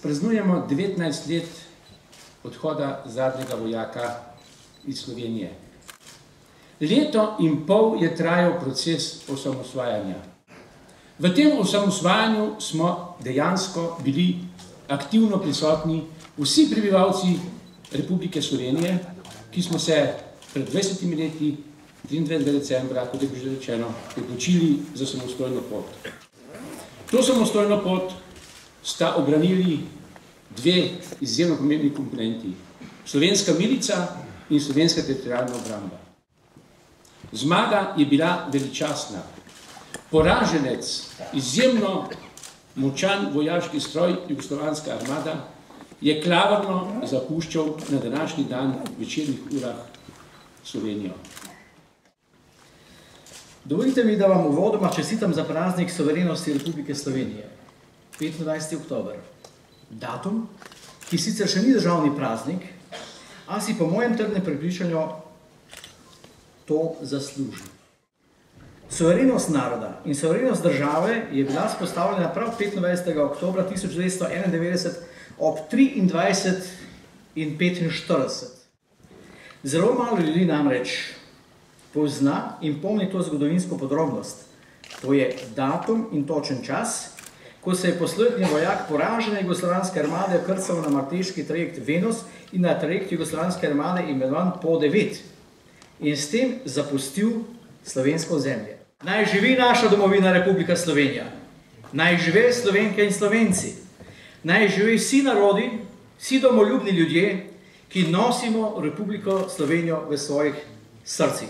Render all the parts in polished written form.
praznujemo 19 let odhoda zadnjega vojaka iz Slovenije. Leto in pol je trajal proces osamosvajanja. V tem osamosvajanju smo dejansko bili aktivno prisotni vsi prebivalci Republike Slovenije, ki smo se pred 20 leti, 23. decembra, kot je že rečeno, odločili za samostojno pot. To samostojno pot sta obranili dve izjemno pomembni komponenti. Slovenska milica in slovenska teritorialna obramba. Zmaga je bila veličastna. Poraženec, izjemno močan vojaški stroj, jugoslovanska armada, je klavrno zapuščal na današnji dan v večernih urah Slovenijo. Dovolite mi, da vam uvodoma čestitam za praznik suverenosti Republike Slovenije, 25. oktober. Datum, ki sicer še ni državni praznik, a si po mojem trdnem prepričanju to zasluži. Suverenost naroda in suverenost države je bila vzpostavljena prav 25. oktobra 1991 ob 23:45. Zelo malo ljudi namreč pozna in pomni to zgodovinsko podrobnost. To je datum in točen čas, ko se je poslednji vojak poražene jugoslovanske armade vkrcal na marteški trajekt Venus in na trajekt jugoslovanske armade imenovan Po-9 in s tem zapustil slovensko ozemlje. Naj živi naša domovina Republika Slovenija, naj žive Slovenke in Slovenci, naj živi vsi narodi, vsi domoljubni ljudje, ki nosimo Republiko Slovenijo v svojih srcih.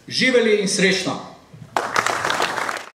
Živeli in srečno!